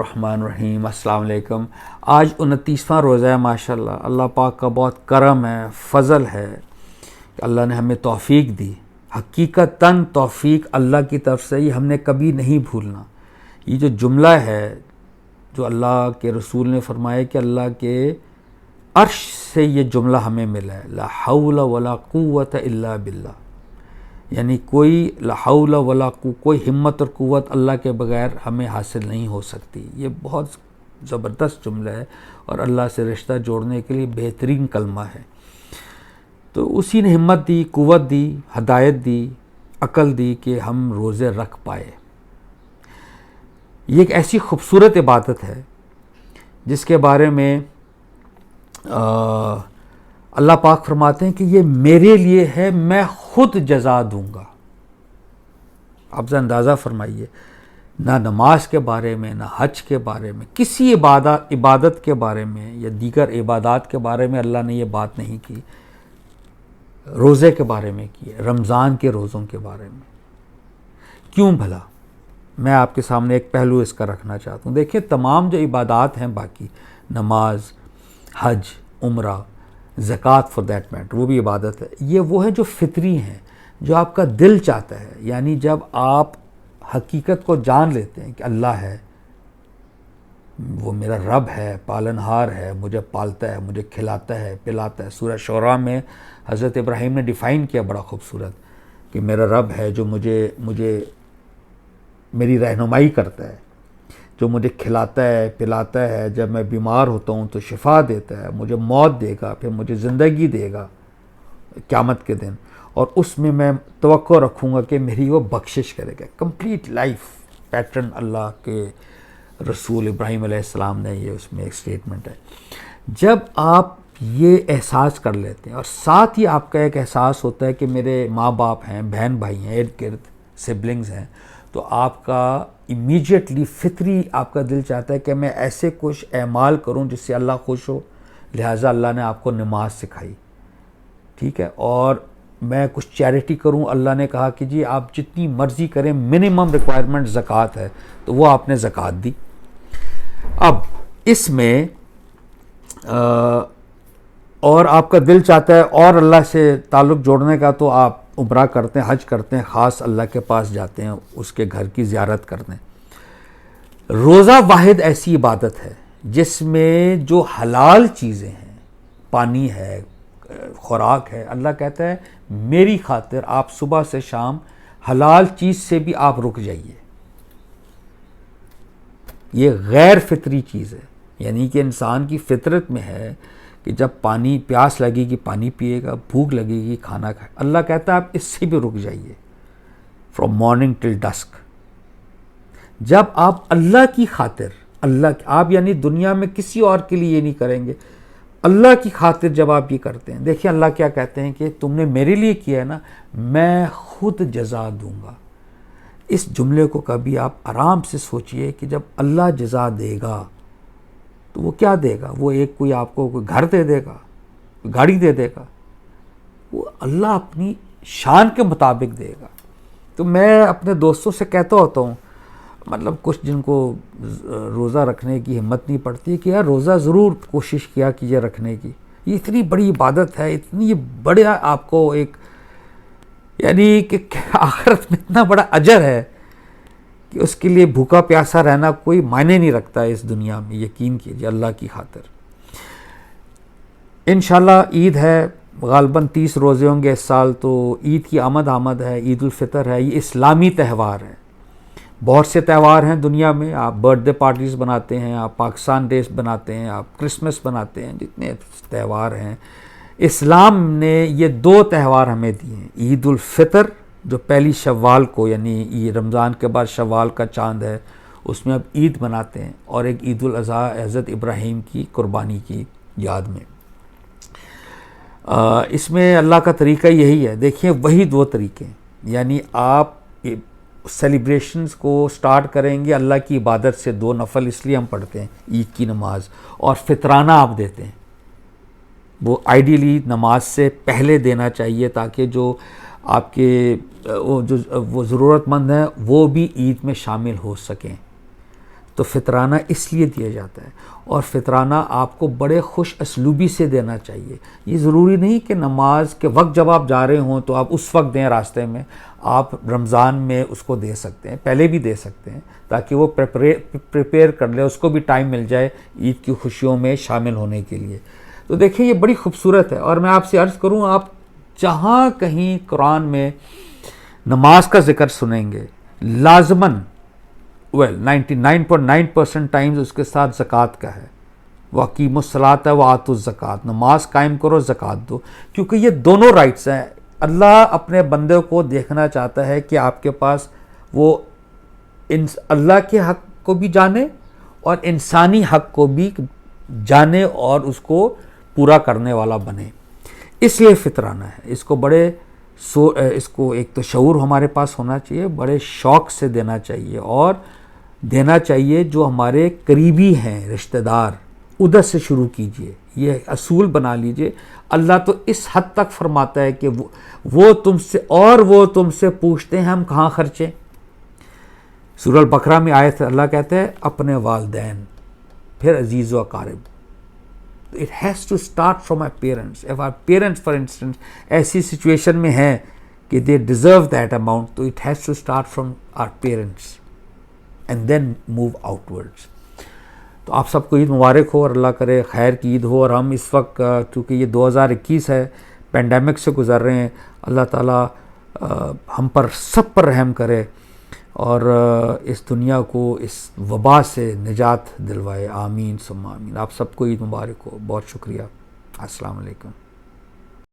الرحمن الرحیم۔ السلام علیکم۔ آج 29واں روزہ ہے ماشاءاللہ۔ اللہ پاک کا بہت کرم ہے، فضل ہے کہ اللہ نے ہمیں توفیق دی۔ حقیقتاً توفیق اللہ کی طرف سے ہی، ہم نے کبھی نہیں بھولنا۔ یہ جو جملہ ہے جو اللہ کے رسول نے فرمایا کہ اللہ کے عرش سے یہ جملہ ہمیں ملا ہے، لا حول ولا قوت الا باللہ، یعنی کوئی لا حول ولا کوئی ہمت اور قوت اللہ کے بغیر ہمیں حاصل نہیں ہو سکتی۔ یہ بہت زبردست جملہ ہے اور اللہ سے رشتہ جوڑنے کے لیے بہترین کلمہ ہے۔ تو اسی نے ہمت دی، قوت دی، ہدایت دی، عقل دی کہ ہم روزے رکھ پائے۔ یہ ایک ایسی خوبصورت عبادت ہے جس کے بارے میں اللہ پاک فرماتے ہیں کہ یہ میرے لیے ہے، میں خود جزا دوں گا۔ آپ ذرا اندازہ فرمائیے، نہ نماز کے بارے میں، نہ حج کے بارے میں، کسی عبادت کے بارے میں یا دیگر عبادات کے بارے میں اللہ نے یہ بات نہیں کی، روزے کے بارے میں کی ہے، رمضان کے روزوں کے بارے میں۔ کیوں بھلا؟ میں آپ کے سامنے ایک پہلو اس کا رکھنا چاہتا ہوں۔ دیکھیں، تمام جو عبادات ہیں باقی، نماز، حج، عمرہ، زکوٰۃ فار دیٹ میٹر، وہ بھی عبادت ہے، یہ وہ ہیں جو فطری ہیں، جو آپ کا دل چاہتا ہے۔ یعنی جب آپ حقیقت کو جان لیتے ہیں کہ اللہ ہے، وہ میرا رب ہے، پالنہار ہے، مجھے پالتا ہے، مجھے کھلاتا ہے، پلاتا ہے۔ سورہ شعراء میں حضرت ابراہیم نے ڈیفائن کیا بڑا خوبصورت کہ میرا رب ہے جو مجھے میری رہنمائی کرتا ہے، جو مجھے کھلاتا ہے، پلاتا ہے، جب میں بیمار ہوتا ہوں تو شفا دیتا ہے، مجھے موت دے گا، پھر مجھے زندگی دے گا قیامت کے دن، اور اس میں توقع رکھوں گا کہ میری وہ بخشش کرے گا۔ کمپلیٹ لائف پیٹرن اللہ کے رسول ابراہیم علیہ السلام نے یہ اس میں ایک سٹیٹمنٹ ہے۔ جب آپ یہ احساس کر لیتے ہیں اور ساتھ ہی آپ کا ایک احساس ہوتا ہے کہ میرے ماں باپ ہیں، بہن بھائی ہیں، ارد گرد سبلنگز ہیں، تو آپ کا امیجیٹلی فطری آپ کا دل چاہتا ہے کہ میں ایسے کچھ اعمال کروں جس سے اللہ خوش ہو۔ لہٰذا اللہ نے آپ کو نماز سکھائی، ٹھیک ہے، اور میں کچھ چیریٹی کروں۔ اللہ نے کہا کہ جی آپ جتنی مرضی کریں، منیمم ریکوائرمنٹ زکوٰۃ ہے، تو وہ آپ نے زکوٰۃ دی۔ اب اس میں اور آپ کا دل چاہتا ہے اور اللہ سے تعلق جوڑنے کا، تو آپ عمرہ کرتے ہیں، حج کرتے ہیں، خاص اللہ کے پاس جاتے ہیں، اس کے گھر کی زیارت کرتے ہیں۔ روزہ واحد ایسی عبادت ہے جس میں جو حلال چیزیں ہیں، پانی ہے، خوراک ہے، اللہ کہتا ہے میری خاطر آپ صبح سے شام حلال چیز سے بھی آپ رک جائیے۔ یہ غیر فطری چیز ہے، یعنی کہ انسان کی فطرت میں ہے کہ جب پیاس لگے گی پانی پیے گا، بھوک لگے گی کھانا کھائے۔ اللہ کہتا ہے آپ اس سے بھی رک جائیے، فرام مارننگ ٹل ڈسک۔ جب آپ اللہ کی خاطر، آپ یعنی دنیا میں کسی اور کے لیے یہ نہیں کریں گے، اللہ کی خاطر جب آپ یہ کرتے ہیں، دیکھیں اللہ کیا کہتے ہیں کہ تم نے میرے لیے کیا ہے نا، میں خود جزا دوں گا۔ اس جملے کو کبھی آپ آرام سے سوچئے کہ جب اللہ جزا دے گا تو وہ کیا دے گا؟ وہ کوئی آپ کو کوئی گھر دے دے گا، گاڑی دے دے گا، وہ اللہ اپنی شان کے مطابق دے گا۔ تو میں اپنے دوستوں سے کہتا ہوتا ہوں، مطلب کچھ جن کو روزہ رکھنے کی ہمت نہیں پڑتی، کہ یار روزہ ضرور کوشش کیا کیجیے رکھنے کی، یہ اتنی بڑی عبادت ہے، اتنی بڑا آپ کو ایک یعنی کہ آخرت میں اتنا بڑا اجر ہے کہ اس کے لیے بھوکا پیاسا رہنا کوئی معنی نہیں رکھتا ہے اس دنیا میں۔ یقین کیجیے اللہ کی خاطر۔ انشاءاللہ عید ہے، غالباً 30 روزے ہوں گے اس سال، تو عید کی آمد ہے، عید الفطر ہے، یہ اسلامی تہوار ہے۔ بہت سے تہوار ہیں دنیا میں، آپ برتھ ڈے پارٹیز بناتے ہیں، آپ پاکستان ڈے بناتے ہیں، آپ کرسمس بناتے ہیں، جتنے تہوار ہیں، اسلام نے یہ 2 تہوار ہمیں دیے ہیں۔ عید الفطر جو پہلی شوال کو، یعنی یہ رمضان کے بعد شوال کا چاند ہے، اس میں اب عید مناتے ہیں، اور ایک عید الاضحیٰ حضرت ابراہیم کی قربانی کی یاد میں۔ اس میں اللہ کا طریقہ یہی ہے، دیکھیں وہی 2 طریقے ہیں، یعنی آپ سیلیبریشنز کو سٹارٹ کریں گے اللہ کی عبادت سے، 2 نفل اس لیے ہم پڑھتے ہیں عید کی نماز، اور فطرانہ آپ دیتے ہیں، وہ آئیڈیلی نماز سے پہلے دینا چاہیے تاکہ جو آپ کے وہ ضرورت مند ہیں وہ بھی عید میں شامل ہو سکیں۔ تو فطرانہ اس لیے دیا جاتا ہے، اور فطرانہ آپ کو بڑے خوش اسلوبی سے دینا چاہیے۔ یہ ضروری نہیں کہ نماز کے وقت جب آپ جا رہے ہوں تو آپ اس وقت دیں راستے میں، آپ رمضان میں اس کو دے سکتے ہیں، پہلے بھی دے سکتے ہیں، تاکہ وہ پریپیئر کر لے، اس کو بھی ٹائم مل جائے عید کی خوشیوں میں شامل ہونے کے لیے۔ تو دیکھیں یہ بڑی خوبصورت ہے، اور میں آپ سے عرض کروں، آپ جہاں کہیں قرآن میں نماز کا ذکر سنیں گے، لازماً 99.9% ٹائمز اس کے ساتھ زکوٰۃ کا ہے۔ وَأَقِیمُوا الصَّلَاةَ وَآتُوا الزَّکَاۃَ، نماز قائم کرو، زکوٰۃ دو، کیونکہ یہ دونوں رائٹس ہیں۔ اللہ اپنے بندے کو دیکھنا چاہتا ہے کہ آپ کے پاس وہ اللہ کے حق کو بھی جانے اور انسانی حق کو بھی جانے اور اس کو پورا کرنے والا بنے، اس لیے فطرانہ ہے۔ اس کو بڑے اس کو ایک تو شعور ہمارے پاس ہونا چاہیے، بڑے شوق سے دینا چاہیے، اور دینا چاہیے جو ہمارے قریبی ہیں رشتہ دار، ادھر سے شروع کیجئے۔ یہ اصول بنا لیجئے۔ اللہ تو اس حد تک فرماتا ہے کہ وہ تم سے پوچھتے ہیں ہم کہاں خرچیں۔ سورہ البقرہ میں آیت اللہ کہتے ہیں اپنے والدین، پھر عزیز و اقارب۔ It has to start from our parents. If our parents, for instance, ایسی سچویشن میں ہیں کہ they deserve that amount, تو it has to start from our parents and then move outwards. تو آپ سب کو عید مبارک ہو، اور اللہ کرے خیر کی عید ہو۔ اور ہم اس وقت چونکہ یہ 2021 ہے، پینڈیمک سے گزر رہے ہیں، اللہ تعالیٰ ہم پر سب پر رحم کرے، اور اس دنیا کو اس وبا سے نجات دلوائے، آمین ثم آمین۔ آپ سب کو عید مبارک ہو، بہت شکریہ، السلام علیکم۔